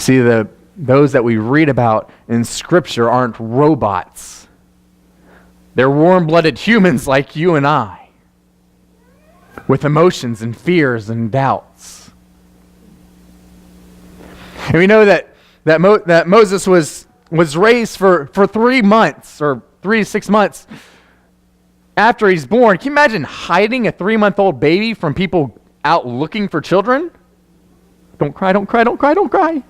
see, those that we read about in Scripture aren't robots. They're warm-blooded humans like you and I, with emotions and fears and doubts. And we know that Moses was raised for 3 months, or 3 to 6 months after he's born. Can you imagine hiding a 3-month-old baby from people out looking for children? Don't cry, don't cry, don't cry, don't cry.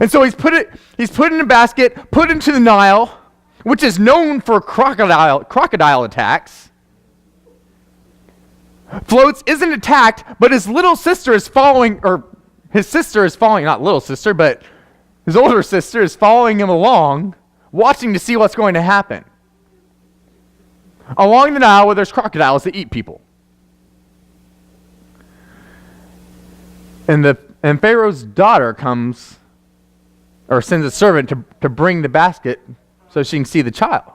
And so he's put in a basket, put into the Nile, which is known for crocodile attacks. Floats, isn't attacked, but his little sister is following, or his sister is following, not little sister, but his older sister is following him along, watching to see what's going to happen. Along the Nile where there's crocodiles that eat people. And Pharaoh's daughter comes, or sends a servant to bring the basket so she can see the child.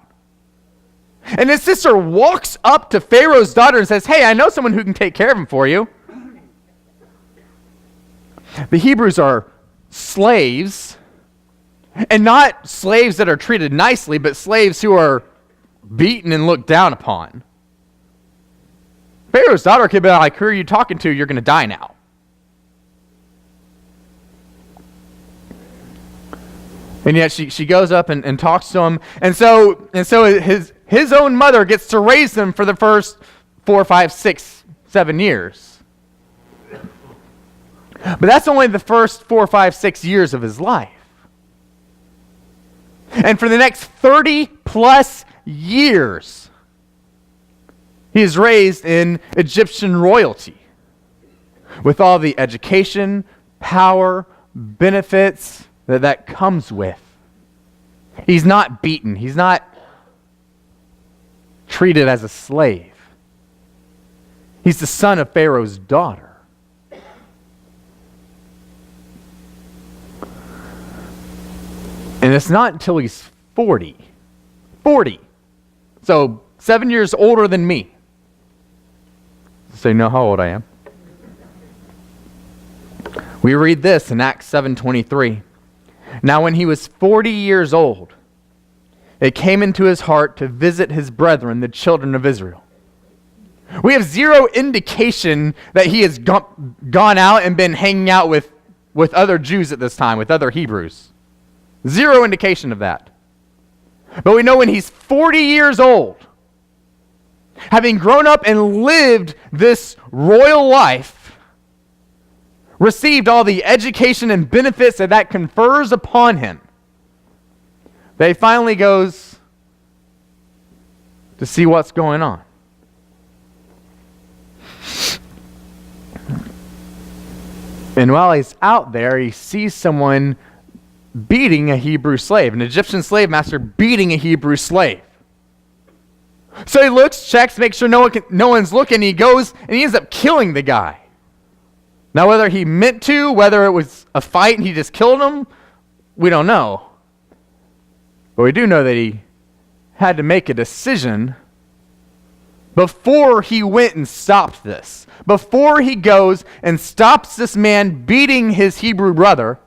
And his sister walks up to Pharaoh's daughter and says, "Hey, I know someone who can take care of him for you." The Hebrews are slaves, and not slaves that are treated nicely, but slaves who are beaten and looked down upon. Pharaoh's daughter could be like, "Who are you talking to? You're going to die now." And yet she goes up and talks to him. And so his own mother gets to raise him for the first 4, 5, 6, 7 years. But that's only the first 4, 5, 6 years of his life. And for the next 30 plus years, he is raised in Egyptian royalty with all the education, power, benefits that comes with. He's not beaten. He's not treated as a slave. He's the son of Pharaoh's daughter. And it's not until he's 40. 40. So 7 years older than me. So you know how old I am. We read this in Acts 7:23. Now when he was 40 years old, it came into his heart to visit his brethren, the children of Israel. We have zero indication that he has gone out and been hanging out with other Jews at this time, with other Hebrews. Zero indication of that. But we know when he's 40 years old, having grown up and lived this royal life, received all the education and benefits that confers upon him, that he finally goes to see what's going on. And while he's out there, he sees someone beating a Hebrew slave, an Egyptian slave master beating a Hebrew slave. So he looks, checks, makes sure no one's looking, he goes and he ends up killing the guy. Now, whether he meant to, whether it was a fight and he just killed him, we don't know. But we do know that he had to make a decision before he went and stopped this. Before he goes and stops this man beating his Hebrew brother,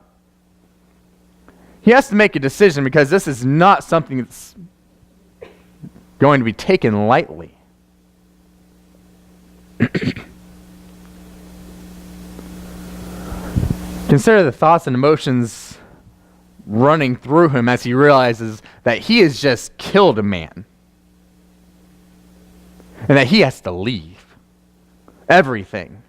he has to make a decision, because this is not something that's going to be taken lightly. Consider the thoughts and emotions running through him as he realizes that he has just killed a man. And that he has to leave. Everything.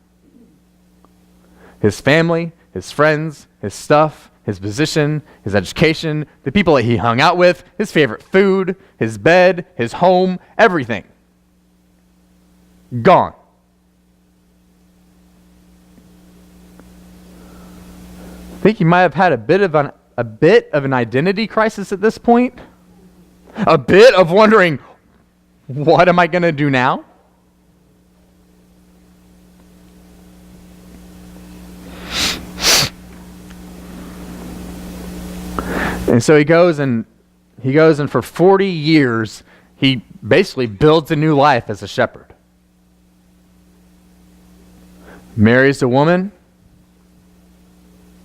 His family, his friends, his stuff, his position, his education, the people that he hung out with, his favorite food, his bed, his home, everything. Gone. I think he might have had a bit of an identity crisis at this point. A bit of wondering, what am I going to do now? And so he goes and for 40 years, he basically builds a new life as a shepherd. Marries a woman,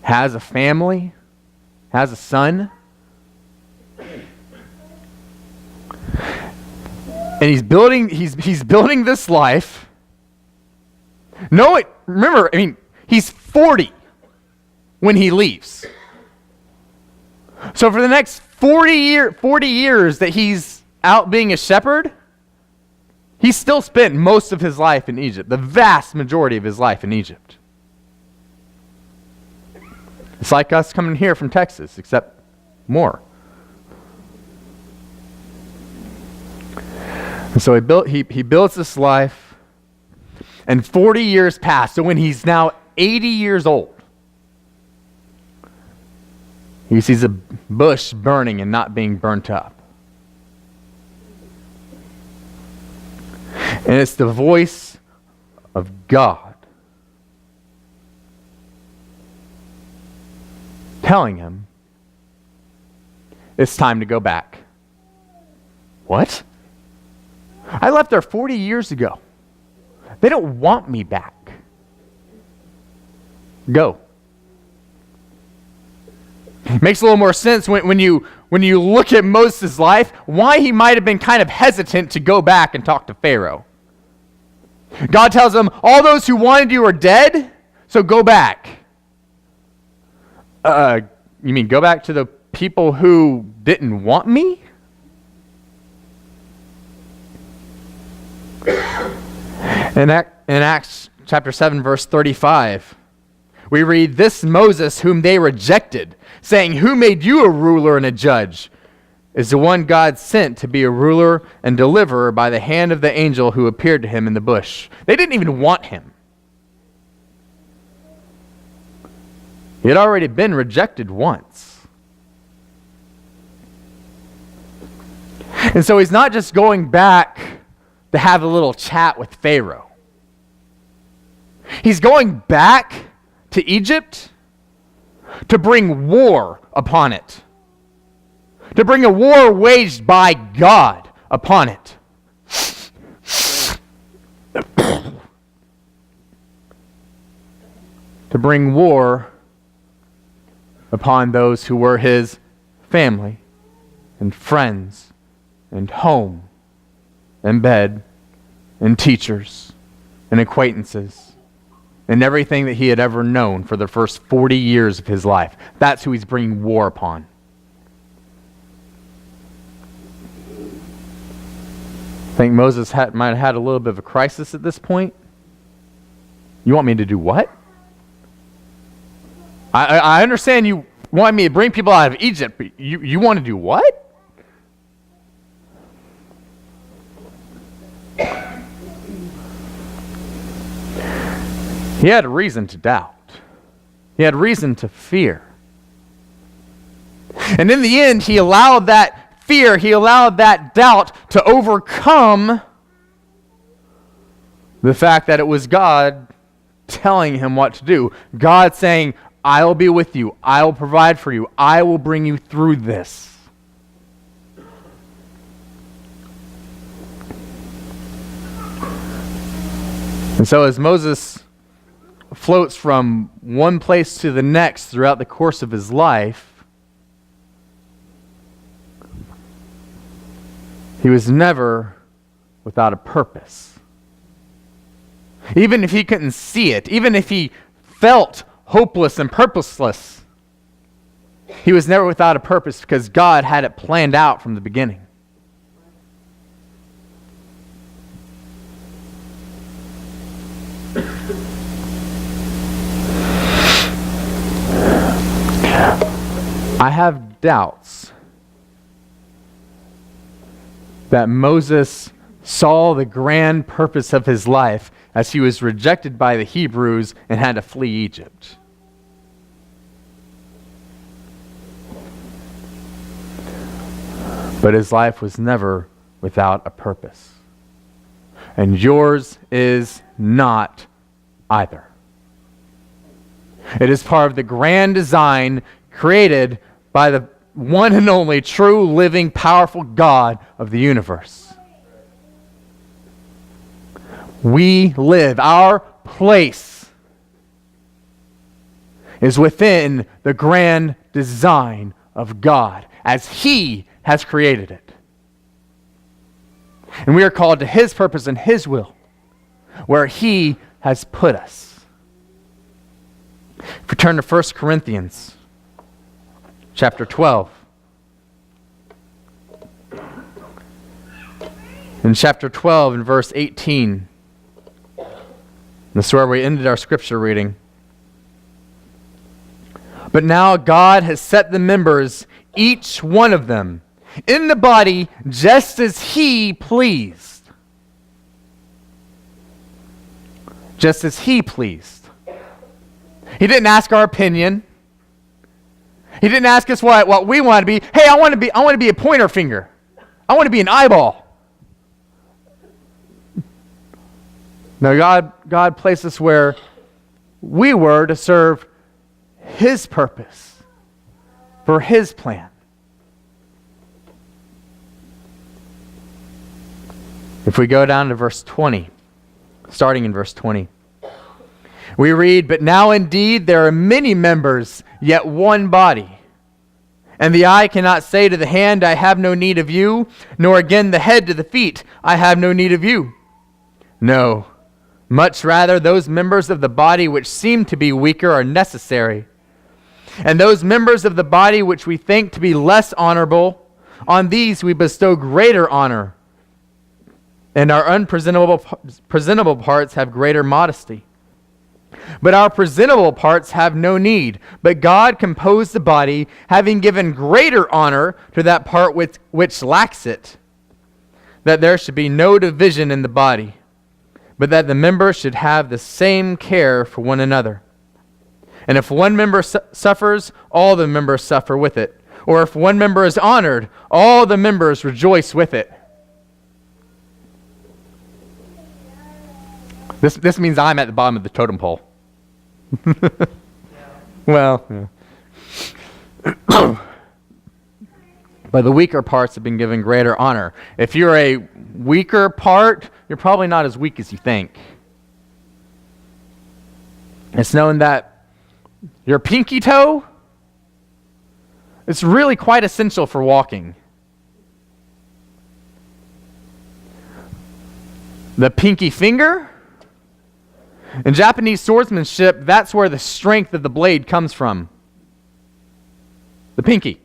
has a family, has a son. And he's building this life. Remember, he's 40 when he leaves. So for the next 40 years that he's out being a shepherd, he still spent most of his life in Egypt, the vast majority of his life in Egypt. It's like us coming here from Texas, except more. And so he builds this life, and 40 years pass. So when he's now 80 years old, he sees a bush burning and not being burnt up. And it's the voice of God telling him it's time to go back. What? I left there 40 years ago. They don't want me back. Go. Makes a little more sense when you look at Moses' life, why he might have been kind of hesitant to go back and talk to Pharaoh. God tells him, all those who wanted you are dead, so go back. You mean go back to the people who didn't want me? In Acts chapter 7, verse 35, we read, this Moses whom they rejected, saying, who made you a ruler and a judge, is the one God sent to be a ruler and deliverer by the hand of the angel who appeared to him in the bush. They didn't even want him. He had already been rejected once. And so he's not just going back to have a little chat with Pharaoh. He's going back to Egypt to bring war upon it. To bring a war waged by God upon it. To bring war upon those who were his family and friends and home and bed and teachers and acquaintances and everything that he had ever known for the first 40 years of his life. That's who he's bringing war upon. I think Moses might have had a little bit of a crisis at this point. You want me to do what? I understand you want me to bring people out of Egypt, but you want to do what? He had a reason to doubt. He had reason to fear. And in the end, he allowed that fear, he allowed that doubt to overcome the fact that it was God telling him what to do. God saying, I will be with you. I will provide for you. I will bring you through this. And so as Moses floats from one place to the next throughout the course of his life, he was never without a purpose. Even if he couldn't see it, even if he felt hopeless and purposeless, he was never without a purpose because God had it planned out from the beginning. I have doubts that Moses saw the grand purpose of his life as he was rejected by the Hebrews and had to flee Egypt. But his life was never without a purpose. And yours is not either. It is part of the grand design created by the one and only true, living, powerful God of the universe. We live, our place is within the grand design of God as He has created it. And we are called to His purpose and His will, where He has put us. If we turn to 1 Corinthians chapter 12. In chapter 12 and verse 18, this is where we ended our scripture reading. But now God has set the members, each one of them, in the body just as He pleased. Just as He pleased. He didn't ask our opinion. He didn't ask us what we want to be. Hey, I want to be a pointer finger. I want to be an eyeball. No, God placed us where we were to serve His purpose, for His plan. If we go down to verse 20, starting in verse 20, we read, "But now indeed there are many members, yet one body. And the eye cannot say to the hand, I have no need of you, nor again the head to the feet, I have no need of you. No, much rather those members of the body which seem to be weaker are necessary. And those members of the body which we think to be less honorable, on these we bestow greater honor. And our presentable parts have greater modesty. But our presentable parts have no need. But God composed the body, having given greater honor to that part which lacks it, that there should be no division in the body, but that the members should have the same care for one another. And if one member suffers, all the members suffer with it. Or if one member is honored, all the members rejoice with it." This means I'm at the bottom of the totem pole. Well, yeah. But the weaker parts have been given greater honor. If you're a weaker part, you're probably not as weak as you think. It's known that your pinky toe is really quite essential for walking. The pinky finger, in Japanese swordsmanship, that's where the strength of the blade comes from. The pinky.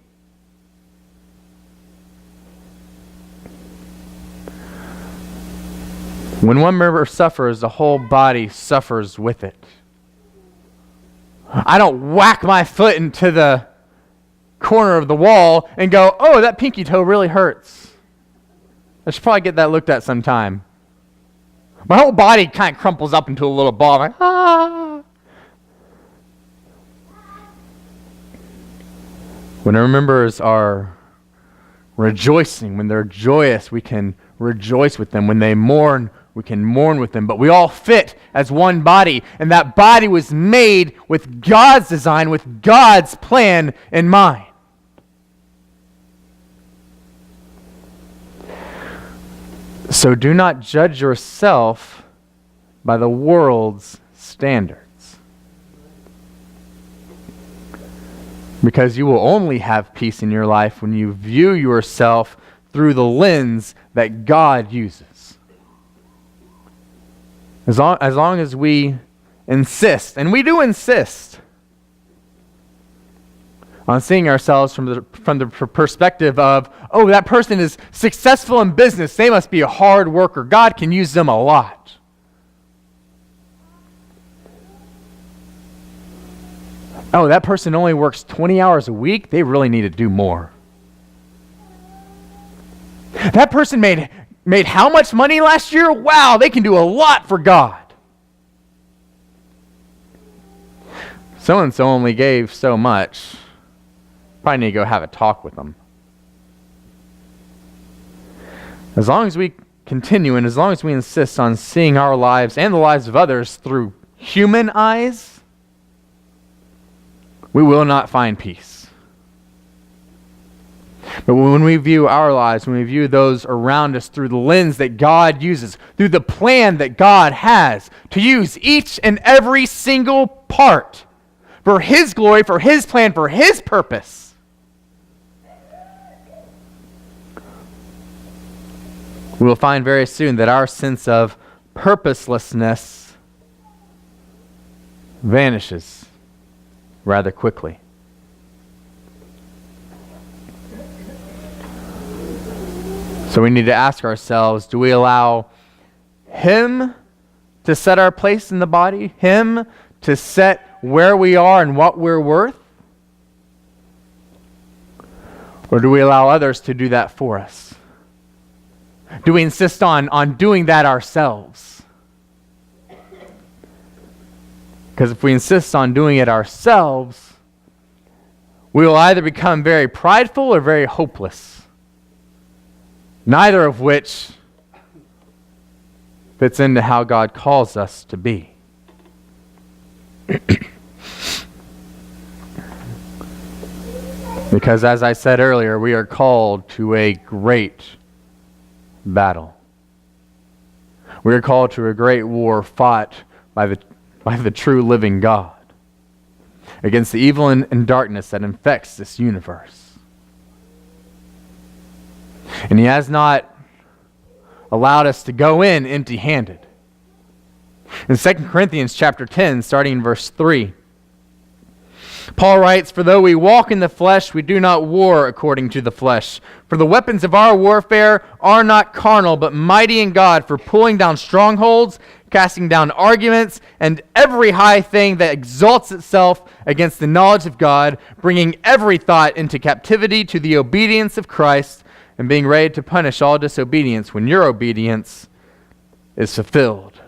When one member suffers, the whole body suffers with it. I don't whack my foot into the corner of the wall and go, oh, that pinky toe really hurts. I should probably get that looked at sometime. My whole body kind of crumples up into a little ball. I'm like, ah. When our members are rejoicing, when they're joyous, we can rejoice with them. When they mourn, we can mourn with them. But we all fit as one body, and that body was made with God's design, with God's plan in mind. So do not judge yourself by the world's standards, because you will only have peace in your life when you view yourself through the lens that God uses. As long as we insist, and we do insist, on seeing ourselves from the perspective of, oh, that person is successful in business, they must be a hard worker. God can use them a lot. Oh, that person only works 20 hours a week, they really need to do more. That person made how much money last year? Wow, they can do a lot for God. So-and-so only gave so much. Probably need to go have a talk with them. As long as we continue and as long as we insist on seeing our lives and the lives of others through human eyes, we will not find peace. But when we view our lives, when we view those around us through the lens that God uses, through the plan that God has to use each and every single part for His glory, for His plan, for His purpose. We will find very soon that our sense of purposelessness vanishes rather quickly. So we need to ask ourselves, do we allow Him to set our place in the body? Him to set where we are and what we're worth? Or do we allow others to do that for us? Do we insist on doing that ourselves? Because if we insist on doing it ourselves, we will either become very prideful or very hopeless. Neither of which fits into how God calls us to be. Because as I said earlier, we are called to a great battle. We are called to a great war fought by the true living God against the evil and darkness that infects this universe. And He has not allowed us to go in empty-handed. In 2 Corinthians chapter 10, starting in verse 3, Paul writes, "For though we walk in the flesh, we do not war according to the flesh. For the weapons of our warfare are not carnal, but mighty in God for pulling down strongholds, casting down arguments, and every high thing that exalts itself against the knowledge of God, bringing every thought into captivity to the obedience of Christ, and being ready to punish all disobedience when your obedience is fulfilled."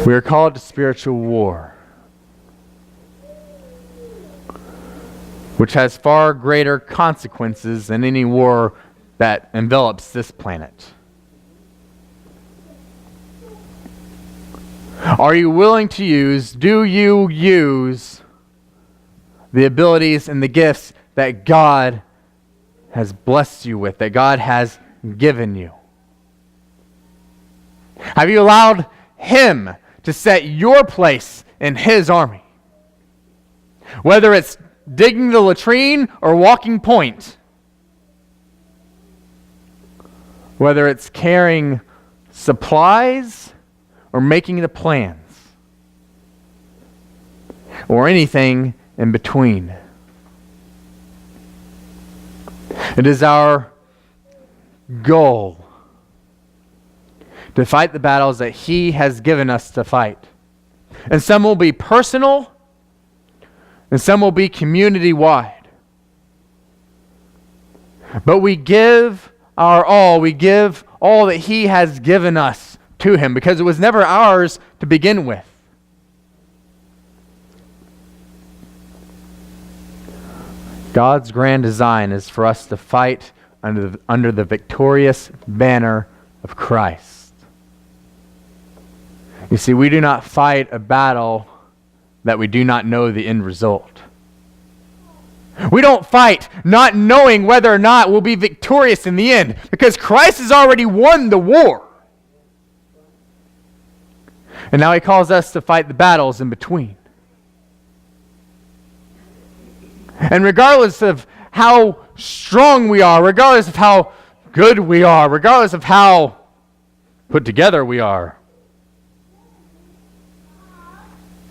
We are called to spiritual war, which has far greater consequences than any war that envelops this planet. Do you use the abilities and the gifts that God has blessed you with, that God has given you? Have you allowed Him to set your place in His army? Whether it's digging the latrine or walking point, whether it's carrying supplies or making the plans, or anything in between. It is our goal to fight the battles that He has given us to fight. And some will be personal, and some will be community-wide. But we give our all, we give all that He has given us to Him, because it was never ours to begin with. God's grand design is for us to fight under the victorious banner of Christ. You see, we do not fight a battle that we do not know the end result. We don't fight not knowing whether or not we'll be victorious in the end, because Christ has already won the war. And now He calls us to fight the battles in between. And regardless of how strong we are, regardless of how good we are, regardless of how put together we are,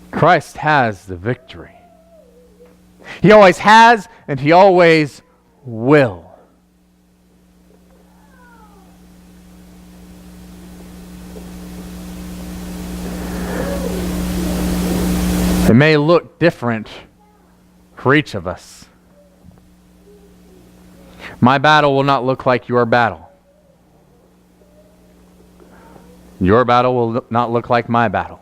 Christ has the victory. He always has, and He always will. It may look different for each of us. My battle will not look like your battle. Your battle will not look like my battle.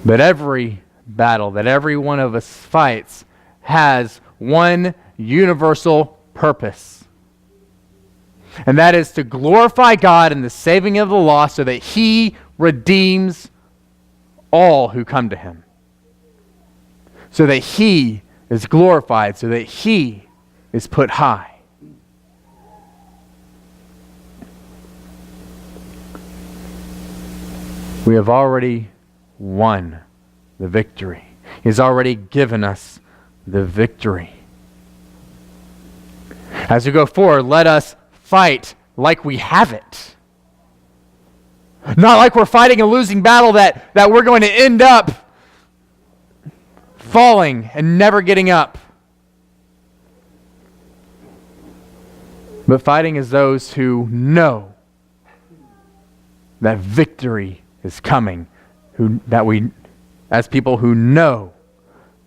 But every battle that every one of us fights has one universal purpose. And that is to glorify God in the saving of the lost, so that He redeems all who come to Him. So that He is glorified, so that He is put high. We have already won the victory. He's already given us the victory. As we go forward, let us fight like we have it. Not like we're fighting a losing battle that we're going to end up falling and never getting up. But fighting as those who know that victory is coming, as people who know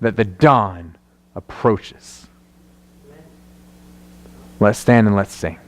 that the dawn approaches. Let's stand and let's sing.